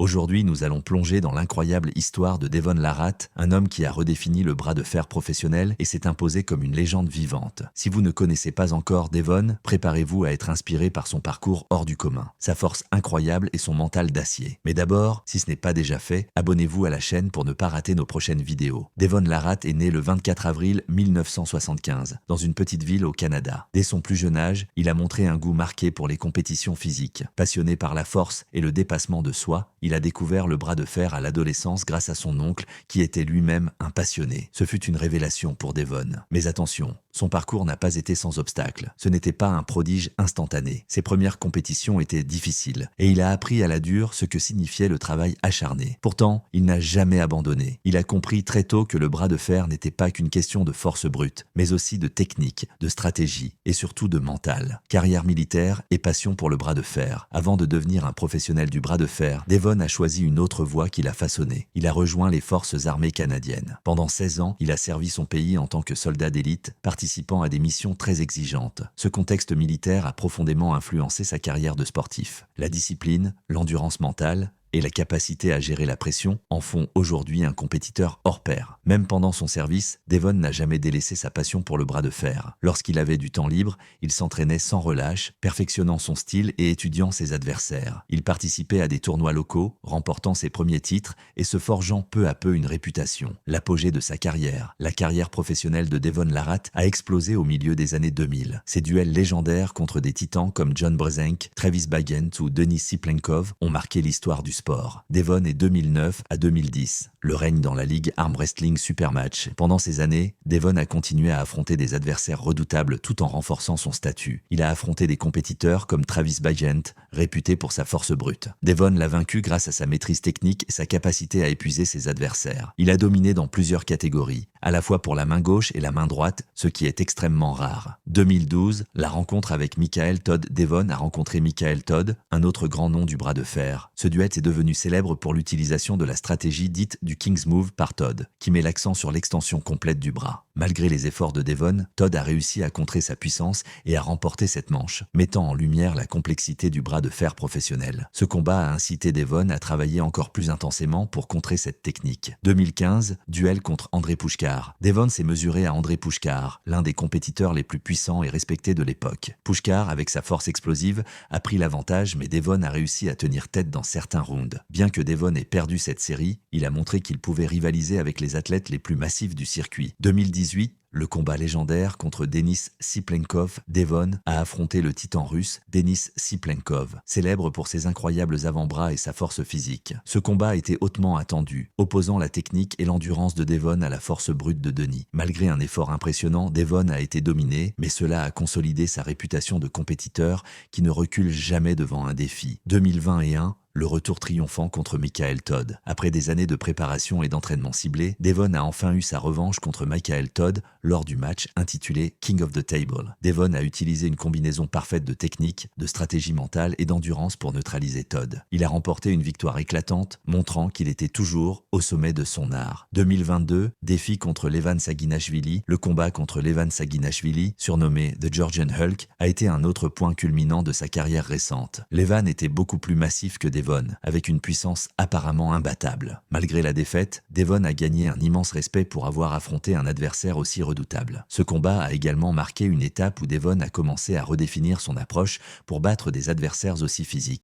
Aujourd'hui, nous allons plonger dans l'incroyable histoire de Devon Larratt, un homme qui a redéfini le bras de fer professionnel et s'est imposé comme une légende vivante. Si vous ne connaissez pas encore Devon, préparez-vous à être inspiré par son parcours hors du commun, sa force incroyable et son mental d'acier. Mais d'abord, si ce n'est pas déjà fait, abonnez-vous à la chaîne pour ne pas rater nos prochaines vidéos. Devon Larratt est né le 24 avril 1975, dans une petite ville au Canada. Dès son plus jeune âge, il a montré un goût marqué pour les compétitions physiques. Passionné par la force et le dépassement de soi, il a découvert le bras de fer à l'adolescence grâce à son oncle, qui était lui-même un passionné. Ce fut une révélation pour Devon. Mais attention, son parcours n'a pas été sans obstacle. Ce n'était pas un prodige instantané. Ses premières compétitions étaient difficiles et il a appris à la dure ce que signifiait le travail acharné. Pourtant, il n'a jamais abandonné. Il a compris très tôt que le bras de fer n'était pas qu'une question de force brute, mais aussi de technique, de stratégie et surtout de mental. Carrière militaire et passion pour le bras de fer. Avant de devenir un professionnel du bras de fer, Devon a choisi une autre voie qu'il a façonnée. Il a rejoint les forces armées canadiennes. Pendant 16 ans, il a servi son pays en tant que soldat d'élite, participant à des missions très exigeantes. Ce contexte militaire a profondément influencé sa carrière de sportif. La discipline, l'endurance mentale et la capacité à gérer la pression en font aujourd'hui un compétiteur hors pair. Même pendant son service, Devon n'a jamais délaissé sa passion pour le bras de fer. Lorsqu'il avait du temps libre, il s'entraînait sans relâche, perfectionnant son style et étudiant ses adversaires. Il participait à des tournois locaux, remportant ses premiers titres et se forgeant peu à peu une réputation. L'apogée de sa carrière, la carrière professionnelle de Devon Larratt, a explosé au milieu des années 2000. Ses duels légendaires contre des titans comme John Brezenk, Travis Bagent ou Denis Siplenkov ont marqué l'histoire du sport. Devon est 2009 à 2010. Le règne dans la ligue Arm Wrestling Supermatch. Pendant ces années, Devon a continué à affronter des adversaires redoutables tout en renforçant son statut. Il a affronté des compétiteurs comme Travis Bagent, réputé pour sa force brute. Devon l'a vaincu grâce à sa maîtrise technique et sa capacité à épuiser ses adversaires. Il a dominé dans plusieurs catégories, à la fois pour la main gauche et la main droite, ce qui est extrêmement rare. 2012, la rencontre avec Michael Todd Devon a rencontré Michael Todd, un autre grand nom du bras de fer. Ce duel est devenu célèbre pour l'utilisation de la stratégie dite du King's Move par Todd, qui met l'accent sur l'extension complète du bras. Malgré les efforts de Devon, Todd a réussi à contrer sa puissance et à remporter cette manche, mettant en lumière la complexité du bras de fer professionnel. Ce combat a incité Devon à travailler encore plus intensément pour contrer cette technique. 2015, duel contre André Pushkar. Devon s'est mesuré à André Pushkar, l'un des compétiteurs les plus puissants et respectés de l'époque. Pushkar, avec sa force explosive, a pris l'avantage, mais Devon a réussi à tenir tête dans certains rounds. Bien que Devon ait perdu cette série, il a montré qu'il pouvait rivaliser avec les athlètes les plus massifs du circuit. 2018, le combat légendaire contre Denis Siplenkov, Devon a affronté le titan russe Denis Siplenkov, célèbre pour ses incroyables avant-bras et sa force physique. Ce combat était hautement attendu, opposant la technique et l'endurance de Devon à la force brute de Denis. Malgré un effort impressionnant, Devon a été dominé, mais cela a consolidé sa réputation de compétiteur qui ne recule jamais devant un défi. 2021, le retour triomphant contre Michael Todd. Après des années de préparation et d'entraînement ciblé, Devon a enfin eu sa revanche contre Michael Todd lors du match intitulé King of the Table. Devon a utilisé une combinaison parfaite de technique, de stratégie mentale et d'endurance pour neutraliser Todd. Il a remporté une victoire éclatante, montrant qu'il était toujours au sommet de son art. 2022, défi contre Levan Saginashvili. Le combat contre Levan Saginashvili, surnommé The Georgian Hulk, a été un autre point culminant de sa carrière récente. Levan était beaucoup plus massif que Devon, avec une puissance apparemment imbattable. Malgré la défaite, Devon a gagné un immense respect pour avoir affronté un adversaire aussi redoutable. Ce combat a également marqué une étape où Devon a commencé à redéfinir son approche pour battre des adversaires aussi physiques.